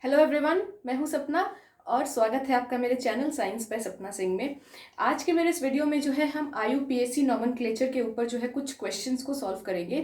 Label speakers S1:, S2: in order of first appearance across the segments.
S1: Hello everyone, मैं हूं सपना और स्वागत है आपका मेरे चैनल साइंस बाय सपना सिंह में। आज के मेरे इस वीडियो में जो है हम आईयूपीएससी नॉमेनक्लेचर के ऊपर जो है कुछ क्वेश्चंस को सॉल्व करेंगे।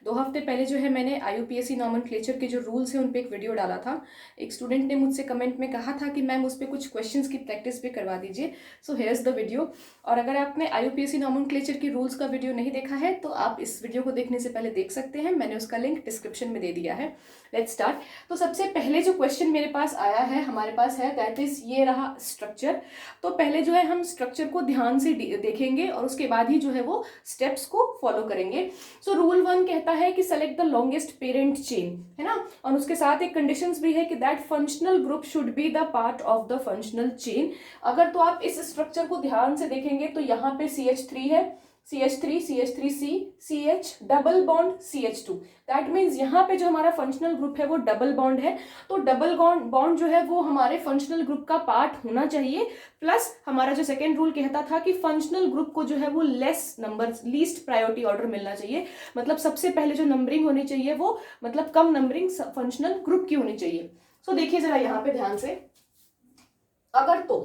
S1: 2 हफ्ते पहले जो है मैंने आईयूपीएससी नॉमेनक्लेचर के जो रूल्स हैं उन पे एक वीडियो डाला था। एक स्टूडेंट ने मुझसे कमेंट में कहा था कि मैम उस पर कुछ क्वेश्चंस की प्रैक्टिस भी करवा दीजिए। सो हेयर्स द वीडियो। और अगर आपने आईयूपीएससी नॉमेनक्लेचर की रूल्स का वीडियो नहीं देखा है तो आप इस वीडियो को देखने से पहले देख सकते हैं, मैंने उसका लिंक डिस्क्रिप्शन में दे दिया है। Let's start. तो सबसे पहले जो क्वेश्चन मेरे पास आया है, हमारे पास है, दैट इज ये रहा स्ट्रक्चर। तो पहले जो है हम स्ट्रक्चर को ध्यान से देखेंगे और उसके बाद ही जो है वो स्टेप्स को फॉलो करेंगे। सो रूल 1 कहता है कि select the longest parent chain, है ना। और उसके साथ एक कंडीशंस भी है कि that functional group should be the part of the functional chain. अगर तो आप इस स्ट्रक्चर को ध्यान से देखेंगे तो यहाँ पे CH3 है, CH3, CH3C, CH double bond CH2। That means यहाँ पे जो हमारा फंक्शनल ग्रुप है वो डबल बॉन्ड है। तो डबल बॉन्ड जो है वो हमारे फंक्शनल ग्रुप का पार्ट होना चाहिए। प्लस हमारा जो सेकेंड रूल कहता था कि फंक्शनल ग्रुप को जो है वो less number, least priority order मिलना चाहिए। मतलब सबसे पहले जो नंबरिंग होनी चाहिए वो मतलब कम नंबरिंग फंक्शनल ग्रुप की होनी चाहिए। सो देखिए जरा यहाँ पे ध्यान से, अगर तो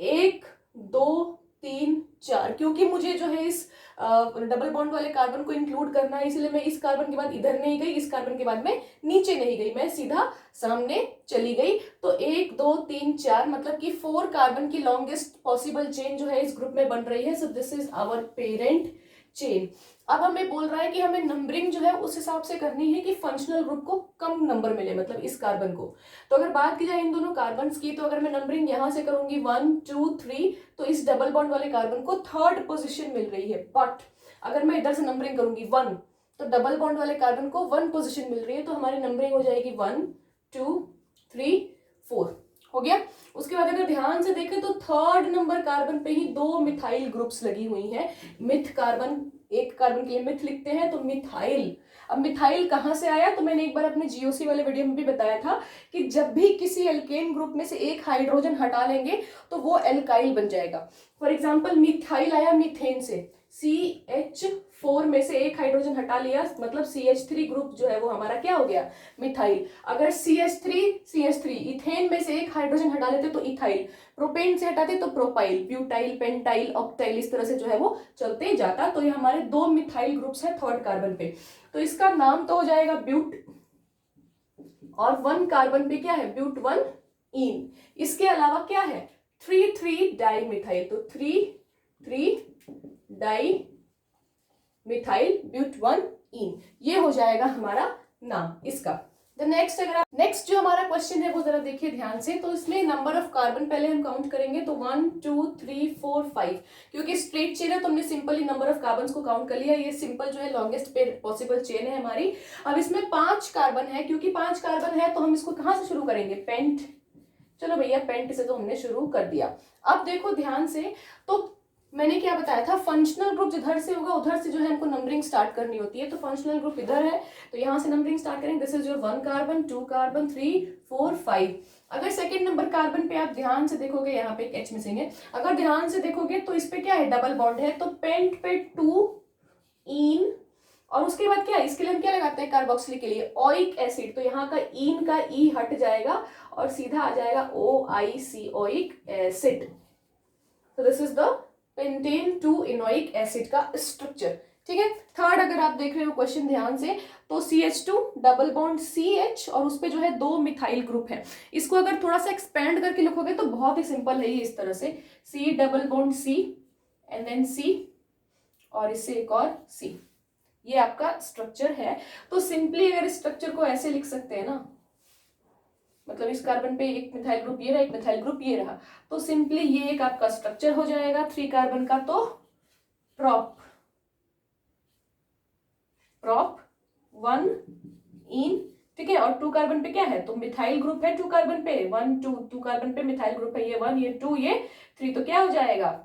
S1: 1 2 3 4, क्योंकि मुझे जो है इस डबल बॉन्ड वाले कार्बन को इंक्लूड करना है, इसलिए मैं इस कार्बन के बाद इधर नहीं गई, इस कार्बन के बाद मैं नीचे नहीं गई, मैं सीधा सामने चली गई। तो 1 2 3 4 मतलब कि 4 कार्बन की लॉन्गेस्ट पॉसिबल चेन जो है इस ग्रुप में बन रही है। So this is our parent chain. अब हमें बोल रहा है कि हमें नंबरिंग जो है उस हिसाब से करनी है कि फंक्शनल ग्रुप को कम नंबर मिले, मतलब इस कार्बन को। तो अगर बात की जाए इन दोनों कार्बन्स की, तो अगर मैं नंबरिंग यहां से करूंगी 1 2 3, तो इस डबल बॉन्ड वाले कार्बन को 3rd पोजीशन मिल रही है। बट अगर मैं इधर से नंबरिंग करूंगी 1, तो डबल बॉन्ड वाले कार्बन को 1 पोजीशन मिल रही है। तो हमारी नंबरिंग हो जाएगी 1 2 3 4, हो गया। उसके बाद अगर ध्यान से देखें तो 3rd नंबर कार्बन पे ही 2 मिथाइल ग्रुप्स लगी हुई हैं। मिथ कार्बन, एक कार्बन के लिए मिथ लिखते हैं तो मिथाइल। अब मिथाइल कहां से आया, तो मैंने एक बार अपने जीओसी वाले वीडियो में भी बताया था कि जब भी किसी एल्केन ग्रुप में से एक हाइड्रोजन हटा लेंगे तो वो एल्काइल बन जाएगा। फॉर एग्जाम्पल मिथाइल आया मीथेन से, CH4 में से एक हाइड्रोजन हटा लिया, मतलब CH3 ग्रुप जो है वो हमारा क्या हो गया, मिथाइल। अगर CH3 इथेन में से एक हाइड्रोजन हटा लेते तो इथाइल, प्रोपेन से हटाते तो प्रोपाइल, ब्यूटाइल, पेंटाइल, ऑक्टाइल, इस तरह से जो है वो चलते जाता। तो ये हमारे 2 मिथाइल ग्रुप्स है 3rd कार्बन पे। तो इसका नाम तो हो जाएगा ब्यूट, और 1 कार्बन पे क्या है, ब्यूट 1 इन। इसके अलावा क्या है, 3 डाई मिथाइल, तो 3 डाई मिथाइल ब्यूट 1 इन, ये हो जाएगा हमारा नाम इसका। द नेक्स्ट, अगर आप नेक्स्ट जो हमारा क्वेश्चन है वो जरा देखिए ध्यान से। तो इसमें नंबर ऑफ कार्बन पहले हम काउंट करेंगे, तो 1 2 3 4 5, क्योंकि स्ट्रेट चेन है तो हमने सिंपली नंबर ऑफ कार्बन को काउंट कर लिया। ये सिंपल जो है लॉन्गेस्ट पॉसिबल चेन है हमारी। अब इसमें 5 कार्बन है, क्योंकि 5 कार्बन है तो हम इसको कहां से शुरू करेंगे, पेंट। चलो भैया पेंट से तो हमने शुरू कर दिया। अब देखो ध्यान से, तो मैंने क्या बताया था, फंक्शनल ग्रुप जिधर से होगा उधर से जो है हमको नंबरिंग स्टार्ट करनी होती है। तो फंक्शनल ग्रुप इधर है तो यहां से नंबरिंग स्टार्ट करेंगे। This is your 1 carbon 2 carbon 3 4 5। अगर सेकंड नंबर कार्बन पे आप ध्यान से देखोगे, यहाँ पे एक H मिसिंग है, अगर ध्यान से देखोगे तो इस पे क्या है, डबल बॉन्ड है। तो पेंट पे 2 इन, और उसके बाद क्या, इसके लिए हम क्या लगाते हैं कार्बोक्सिलिक के लिए ओइक एसिड। तो यहाँ का इन का ई हट जाएगा और सीधा आ जाएगा OIC, ओइक एसिड। तो this is the pentane 2 enoic acid का स्ट्रक्चर। ठीक है। थर्ड अगर आप देख रहे हो क्वेश्चन ध्यान से, तो CH2 डबल बॉन्ड CH और उस पे जो है 2 मिथाइल ग्रुप है। इसको अगर थोड़ा सा एक्सपेंड करके लिखोगे तो बहुत ही सिंपल है ये, इस तरह से C double bond C and then C और इससे एक और C, ये आपका स्ट्रक्चर है। तो सिंपली अगर स्ट्रक्चर को ऐसे लिख सकते हैं ना, मतलब इस कार्बन पे एक मिथाइल ग्रुप ये रहा, एक मिथाइल ग्रुप ये रहा, तो सिंपली ये एक आपका स्ट्रक्चर हो जाएगा 3 कार्बन का। तो प्रोप 1 इन, ठीक है। और 2 कार्बन पे क्या है, तो मिथाइल ग्रुप है 2 कार्बन पे, 1 2 कार्बन पे मिथाइल ग्रुप है, ये 1 ये 2 ये 3, तो क्या हो जाएगा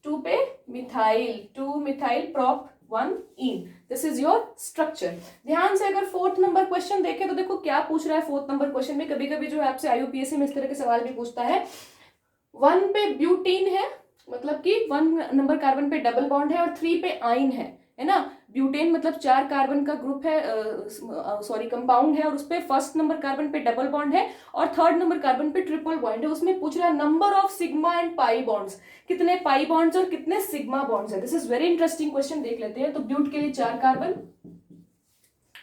S1: 2 पे methyl, 2 methyl prop 1 in. This is your structure. ध्यान से अगर 4th नंबर क्वेश्चन देखें तो देखो क्या पूछ रहा है 4th नंबर क्वेश्चन में। कभी कभी जो है आपसे आईयूपीएससी में इस तरह के सवाल भी पूछता है। 1 पे ब्यूटीन है, मतलब कि 1 नंबर कार्बन पे डबल बॉन्ड है और 3 पे आइन है है ना। ब्यूटेन मतलब 4 कार्बन का ग्रुप है, सॉरी कंपाउंड है, और उस पे फर्स्ट नंबर कार्बन पे डबल बॉन्ड है और थर्ड नंबर कार्बन पे ट्रिपल बॉन्ड है। उसमें पूछ रहा है number of sigma and pi bonds, कितने पाई बॉन्ड्स और कितने सिग्मा बॉन्ड्स है। This is very interesting question, देख लेते हैं। तो ब्यूट के लिए 4 कार्बन,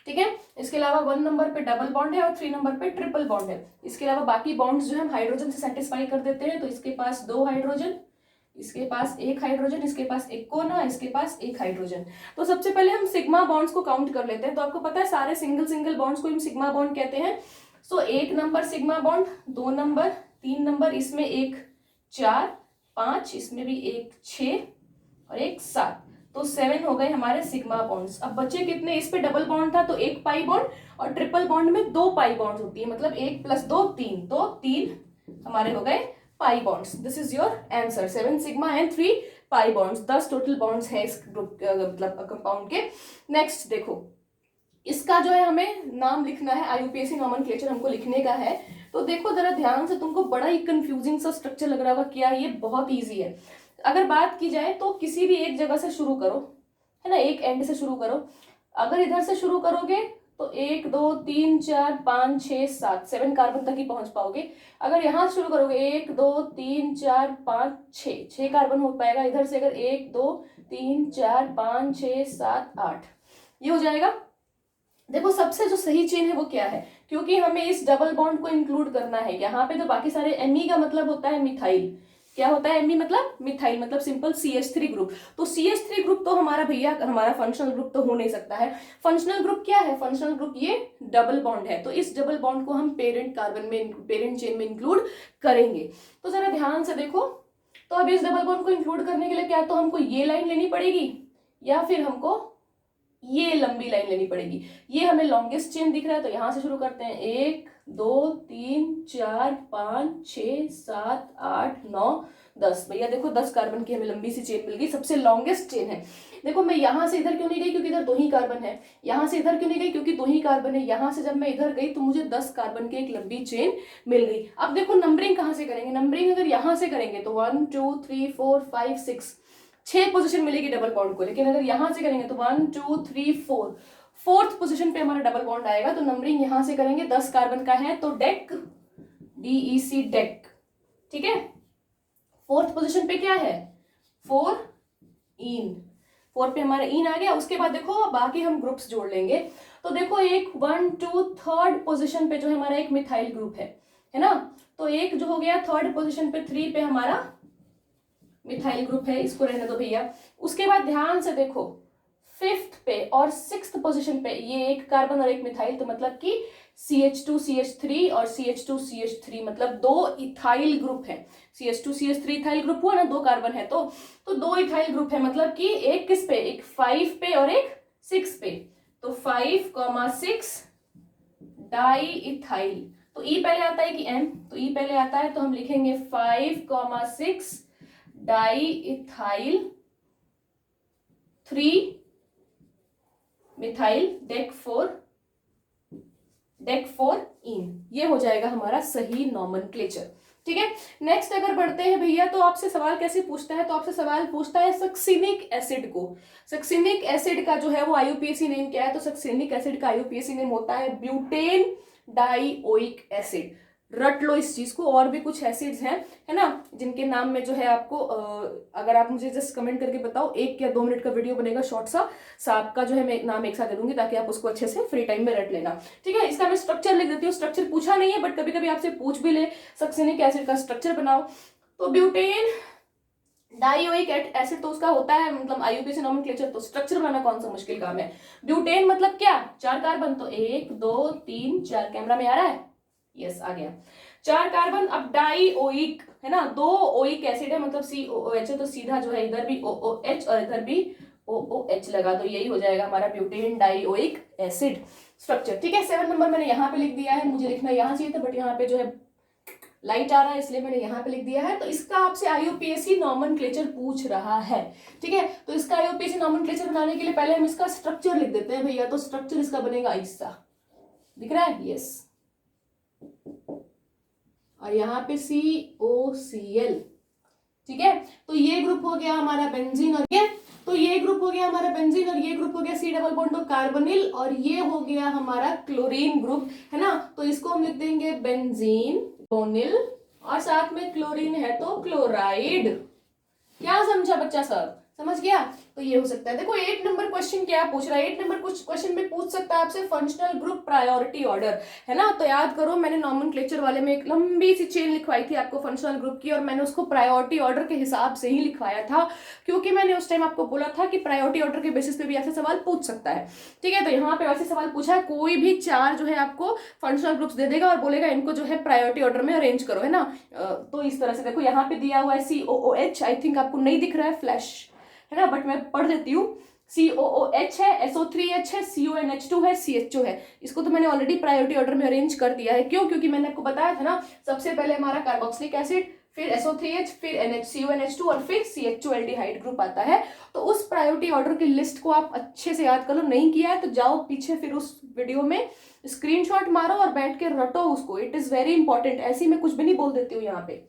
S1: ठीक है। इसके अलावा 1 नंबर पे डबल बॉन्ड है और 3 नंबर पे ट्रिपल बॉन्ड है। इसके अलावा बाकी बॉन्ड्स जो है हम हाइड्रोजन से सेटिस्फाई कर देते हैं। तो इसके पास 2 हाइड्रोजन, इसके पास 1 हाइड्रोजन, इसके पास 1 कोना, इसके पास 1 हाइड्रोजन। तो सबसे पहले हम सिग्मा बॉन्ड्स को काउंट कर लेते हैं। तो आपको पता है सारे सिंगल सिंगल बॉन्ड्स को हम सिग्मा बॉन्ड कहते हैं। सो 1 number sigma bond, 2 number, 3 number, इसमें 1 4 5, इसमें भी 1 6 और 1 7, तो 7 हो गए हमारे सिग्मा बॉन्ड्स। अब बचे कितने, इस पे डबल बॉन्ड था तो 1 पाई बॉन्ड, और ट्रिपल बॉन्ड में 2 पाई बॉन्ड होती है, मतलब 1 + 2 3, तो 3 हमारे हो गए pi bonds. This is your answer, 7 sigma and 3 pi bonds. 10 total bonds है इस ग्रुप मतलब कंपाउंड के। नेक्स्ट देखो, इसका जो है हमें नाम लिखना है, आईयूपीएसी नॉमेनक्लेचर हमको लिखने का है। तो देखो जरा ध्यान से, तुमको बड़ा ही कंफ्यूजिंग सा स्ट्रक्चर लग रहा होगा, क्या ये बहुत ईजी है। अगर बात की जाए तो किसी भी एक जगह से शुरू करो, है ना, एक एंड से शुरू करो। अगर इधर से शुरू करोगे तो 1 2 3 4 5 6 7, 7 कार्बन तक ही पहुंच पाओगे। अगर यहां से शुरू करोगे 1 2 3 4 5 6 कार्बन हो पाएगा। इधर से अगर 1 2 3 4 5 6 7 8, ये हो जाएगा। देखो सबसे जो सही चेन है वो क्या है, क्योंकि हमें इस डबल बॉन्ड को इंक्लूड करना है यहाँ पे। तो बाकी सारे एमी का मतलब होता है मिथाइल। क्या होता है एमी मतलब मिथाइल, मतलब सिंपल CH3 ग्रुप। तो CH3 ग्रुप तो हमारा भैया हमारा फंक्शनल ग्रुप तो हो नहीं सकता है। फंक्शनल ग्रुप क्या है, फंक्शनल ग्रुप ये डबल बॉन्ड है। तो इस डबल बॉन्ड को हम पेरेंट कार्बन में, पेरेंट चेन में इंक्लूड करेंगे। तो जरा ध्यान से देखो, तो अब इस डबल बॉन्ड को इंक्लूड करने के लिए क्या तो हमको ये लाइन लेनी पड़ेगी, या फिर हमको ये लंबी लाइन लेनी पड़ेगी। ये हमें लॉन्गेस्ट चेन दिख रहा है, तो यहां से शुरू करते हैं। 1 2 3 4 5 6 7 8 9 10। भैया देखो 10 कार्बन की हमें लंबी सी चेन मिल गई, सबसे लॉन्गेस्ट चेन है। देखो मैं यहां से इधर क्यों नहीं गई, क्योंकि इधर 2 ही कार्बन है। यहां से इधर क्यों नहीं गई, क्योंकि 2 ही कार्बन है। यहां से जब मैं इधर गई तो मुझे 10 कार्बन की एक लंबी चेन मिल गई। अब देखो नंबरिंग कहां से करेंगे, नंबरिंग अगर यहां से करेंगे तो 1 2 3 4 5 6, 6 पोजीशन मिलेगी डबल बॉन्ड को। लेकिन अगर यहां से करेंगे तो 1 2 3 4, फोर्थ पोजीशन पे हमारा डबल बॉन्ड आएगा। तो नंबरिंग यहां से करेंगे, 10 कार्बन का है तो डेक, DEC डेक, ठीक है। फोर्थ पोजीशन पे क्या है, 4 इन, 4 पे हमारा इन आ गया। उसके बाद देखो बाकी हम ग्रुप्स जोड़ लेंगे। तो देखो एक 1 2 थर्ड पोजीशन पे जो है हमारा एक मिथाइल ग्रुप है ना। तो एक जो हो गया थर्ड पोजीशन पे, 3 पे हमारा मिथाइल ग्रुप है, इसको रहने दो भैया। उसके बाद ध्यान से देखो, 5th पे और 6th पोजीशन पे ये एक कार्बन और एक मिथाइल, तो मतलब कि CH2CH3 और CH2CH3, मतलब 2 इथाइल ग्रुप है। CH2CH3 इथाइल ग्रुप हुआ ना, 2 कार्बन है तो 2 इथाइल ग्रुप है, मतलब कि एक किस पे, एक 5 पे और एक 6 पे। तो 5,6 डाई इथाइल। तो ई पहले आता है कि एम, तो ई पहले आता है, तो हम लिखेंगे 5,6 डाई इथाइल 3 मिथाइल डेक 4 इन। ये हो जाएगा हमारा सही नॉमेनक्लेचर, ठीक है। नेक्स्ट अगर बढ़ते हैं भैया, तो आपसे सवाल कैसे पूछता है, तो आपसे सवाल पूछता है सक्सिनिक एसिड को। सक्सिनिक एसिड का जो है वो आईयूपीएसी नेम क्या है, तो सक्सिनिक एसिड का आईयूपीएसी नेम होता है ब्यूटेन डाइओइक एसिड। रट लो इस चीज को। और भी कुछ एसिड्स हैं, है ना, जिनके नाम में जो है आपको अगर आप मुझे जस्ट कमेंट करके बताओ, 1 या 2 मिनट का वीडियो बनेगा शॉर्ट सा, सबका जो है मैं नाम एक साथ दे दूंगी ताकि आप उसको अच्छे से फ्री टाइम में रट लेना, ठीक है। इसका मैं स्ट्रक्चर लिख देती हूँ। स्ट्रक्चर पूछा नहीं है बट कभी कभी आपसे पूछ भी ले, सक्सिनिक एसिड का स्ट्रक्चर बनाओ। तो ब्यूटेन डाइओइक एसिड तो उसका होता है मतलब आईयूपीएसी नॉमेनक्लेचर, तो स्ट्रक्चर बनाना कौन सा मुश्किल काम है। ब्यूटेन मतलब क्या, 4 कार्बन, तो 1 2 3 4, कैमरा में आ रहा है, यस आ गया, 4 कार्बन। अब डाइओइक है ना, 2 ओइक एसिड है, मतलब COOH है, तो सीधा जो है इधर भी OOH और इधर भी OOH लगा दो, यही हो जाएगा हमारा ब्यूटेन डाइओइक एसिड स्ट्रक्चर, ठीक है। 7 नंबर मैंने यहाँ पे लिख दिया है, मुझे लिखना यहाँ चाहिए था बट यहाँ पे जो है लाइट आ रहा है इसलिए मैंने यहाँ पे लिख दिया है। तो इसका आपसे आईयूपीएसी नॉमेनक्लेचर पूछ रहा है, ठीक है। तो इसका आईयूपीएसी नॉमेनक्लेचर बनाने के लिए पहले हम इसका स्ट्रक्चर लिख देते हैं भैया। तो स्ट्रक्चर इसका बनेगा ऐसा, दिख रहा है, यस, और यहाँ पे COCl, ठीक है। तो ये ग्रुप हो गया हमारा बेंजीन, और ये तो ये ग्रुप हो गया हमारा बेंजीन, और ये ग्रुप हो गया सी डबल बॉन्ड और कार्बोनिल, और ये हो गया हमारा क्लोरीन ग्रुप, है ना। तो इसको हम लिख देंगे बेंजीन, बोनिल, और साथ में क्लोरीन है तो क्लोराइड। क्या समझा बच्चा सब, समझ गया। तो ये हो सकता है, देखो 8 नंबर क्वेश्चन क्या पूछ रहा है, 8 नंबर क्वेश्चन में पूछ सकता है आपसे फंक्शनल ग्रुप प्रायोरिटी ऑर्डर, है ना। तो याद करो, मैंने नॉमेनक्लेचर वाले में एक लंबी सी चेन लिखवाई थी आपको फंक्शनल ग्रुप की, और मैंने उसको प्रायोरिटी ऑर्डर के हिसाब से ही लिखवाया था, क्योंकि मैंने उस टाइम आपको बोला था कि प्रायोरिटी ऑर्डर के बेसिस पे भी ऐसे सवाल पूछ सकता है। ठीक है, तो यहाँ पे वैसे सवाल पूछा है, कोई भी 4 जो है आपको फंक्शनल ग्रुप्स दे देगा और बोलेगा इनको जो है प्रायोरिटी ऑर्डर में अरेंज करो, है ना। तो इस तरह से देखो यहाँ पे दिया हुआ है COOH, आई थिंक आपको नहीं दिख रहा है फ्लैश, है ना, बट मैं पढ़ देती हूँ। COOH है, SO3H है, CONH2 है, CHO है। इसको तो मैंने ऑलरेडी प्रायोरिटी ऑर्डर में अरेंज कर दिया है। क्यों? क्योंकि मैंने आपको बताया था ना, सबसे पहले हमारा कार्बोक्सिलिक एसिड, फिर SO3H, फिर CONH2 और फिर CHO एल्डिहाइड ग्रुप आता है। तो उस प्रायोरिटी ऑर्डर की लिस्ट को आप अच्छे से याद कर लो। नहीं किया है तो जाओ पीछे फिर उस वीडियो में स्क्रीनशॉट मारो और बैठ के रटो उसको, इट इज वेरी इंपॉर्टेंट। ऐसे ही मैं कुछ भी नहीं बोल देती हूँ यहाँ पे,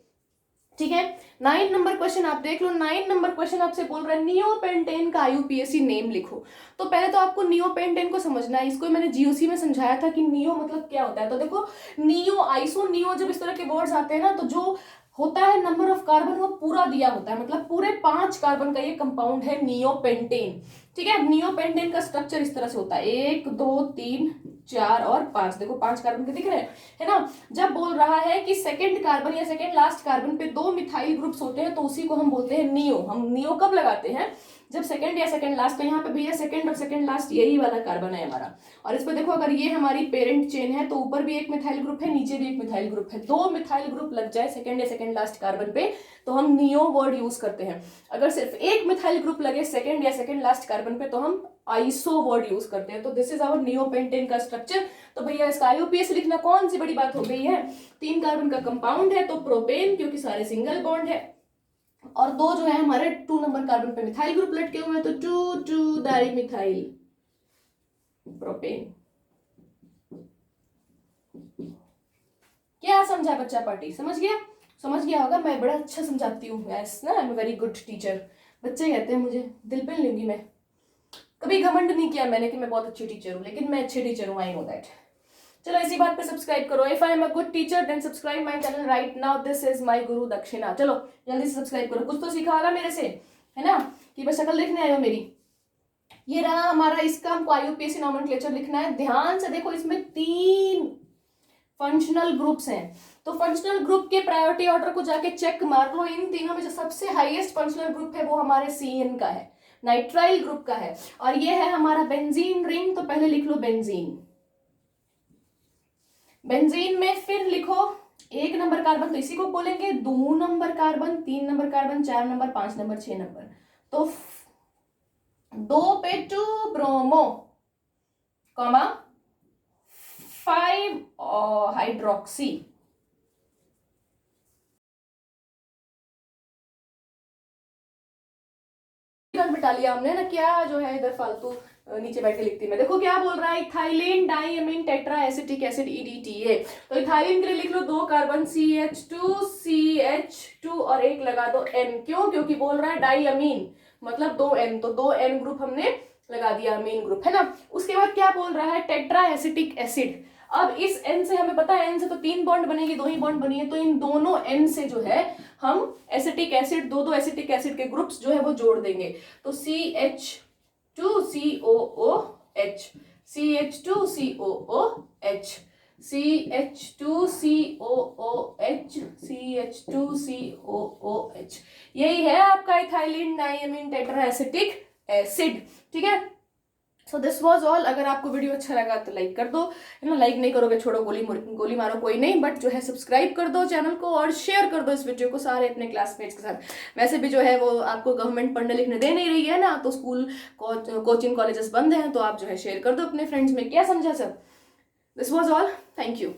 S1: ठीक है। 9 नंबर क्वेश्चन आप देख लो। 9 नंबर क्वेश्चन आपसे बोल रहा है नियोपेंटेन का IUPAC नेम लिखो। तो पहले तो आपको नियोपेंटेन को समझना है। इसको मैंने GOC में समझाया था कि नियो मतलब क्या होता है। तो देखो, नियो, आइसो, नियो, जब इस तरह के वर्ड्स आते हैं ना, तो जो होता है नंबर ऑफ कार्बन वो पूरा दिया होता है, मतलब पूरे 5 कार्बन का ये कंपाउंड है नियोपेंटेन। ठीक है, नियोपेंटेन का स्ट्रक्चर इस तरह से होता है, 1 2 3 4 और 5। देखो 5 कार्बन के दिख रहे हैं, है ना। जब बोल रहा है कि सेकंड कार्बन या सेकंड लास्ट कार्बन पे 2 मिथाइल ग्रुप्स होते हैं, तो उसी को हम बोलते हैं नियो। हम नियो कब लगाते हैं? जब सेकंड या सेकंड लास्ट। तो यहाँ पे भैया सेकंड और सेकंड लास्ट यही वाला कार्बन है हमारा। और इस पे देखो, अगर ये हमारी पेरेंट चेन है तो ऊपर भी एक मिथाइल ग्रुप है, नीचे भी एक मिथाइल ग्रुप है। 2 मिथाइल ग्रुप लग जाए सेकंड या सेकंड लास्ट कार्बन पे तो हम नियो वर्ड यूज करते हैं। अगर सिर्फ एक मिथाइल ग्रुप लगे सेकंड या सेकंड लास्ट कार्बन पे तो हम आइसो वर्ड यूज करते हैं। तो दिस इज आवर नियोपेंटेन का स्ट्रक्चर। तो भैया इसका IUPAC लिखना कौन सी बड़ी बात हो गई है। 3 कार्बन का कंपाउंड है तो प्रोपेन, क्योंकि सारे सिंगल बॉन्ड है, और 2 जो है हमारे 2 नंबर कार्बन पे मिथाइल ग्रुप लटके हुए हैं, तो 2 डाइमिथाइल प्रोपेन। क्या समझा बच्चा पार्टी? समझ गया? समझ गया होगा, मैं बड़ा अच्छा समझाती हूँ, यस ना, I am very good teacher. बच्चे कहते हैं मुझे, दिल पे लूंगी मैं। कभी घमंड नहीं किया मैंने कि मैं बहुत अच्छी टीचर हूँ, लेकिन मैं अच्छी टीचर हूँ, आई नो दैट। चलो इसी बात पे सब्सक्राइब करो। If I am a good teacher then subscribe my channel right now, this is my guru dakshina. चलो जल्दी से सब्सक्राइब करो, कुछ तो सीखा होगा मेरे से, है ना, कि बस शक्ल देखने आए हो मेरी। ये रहा हमारा, इसका हमको IUPAC नॉमेनक्लेचर लिखना है। ध्यान से देखो, इसमें 3 फंक्शनल ग्रुप्स हैं। तो फंक्शनल ग्रुप के प्रायोरिटी ऑर्डर को जाके चेक मार लो। इन तीनों में जो सबसे हाईएस्ट फंक्शनल ग्रुप है वो हमारे CN का है, नाइट्राइल ग्रुप का है, और ये है हमारा बेंजीन रिंग। तो पहले लिख लो बेंजीन। बेंजीन में फिर लिखो 1 नंबर कार्बन, तो इसी को बोलेंगे 2 number carbon, 3 number carbon, 4 number, 5 number, 6 number. तो 2 पे 2 ब्रोमो, कॉमा 5 हाइड्रोक्सी। मिटा लिया हमने ना, क्या जो है इधर फालतू नीचे बैठ के लिखती मैं। देखो क्या बोल रहा है, ethylene diamine tetra acetic acid EDTA। तो इथाइलिन के लिए लिख लो 2 कार्बन CH2 और एक लगा दो N। क्यों? क्योंकि बोल रहा है डाइअमीन मतलब 2 N, तो 2 N ग्रुप हमने लगा दिया, अमीन ग्रुप, है ना। उसके बाद क्या बोल रहा है, टेट्रा एसिटिक एसिड। अब इस N से हमें पता है, N से तो 3 बॉन्ड बनेगी, 2 ही बॉन्ड बनी है, तो इन दोनों N से जो है हम एसिटिक एसिड, 2 एसिटिक एसिड के ग्रुप्स जो है वो जोड़ देंगे। तो CH2COOH, CH2COOH, CH2COOH, CH2COOH, यही है आपका ethylene diamine tetra acetic acid. ठीक है, सो दिस वॉज ऑल। अगर आपको वीडियो अच्छा लगा तो लाइक कर दो, है ना। लाइक नहीं करोगे छोड़ो, गोली मारो, कोई नहीं, बट जो है सब्सक्राइब कर दो चैनल को और शेयर कर दो इस वीडियो को सारे अपने क्लासमेट्स के साथ। वैसे भी जो है वो आपको गवर्नमेंट पढ़ने लिखने दे नहीं रही है ना, तो स्कूल कोचिंग कॉलेजेस बंद हैं, तो आप जो है शेयर कर दो अपने फ्रेंड्स में। क्या समझा sir? This was all, thank you.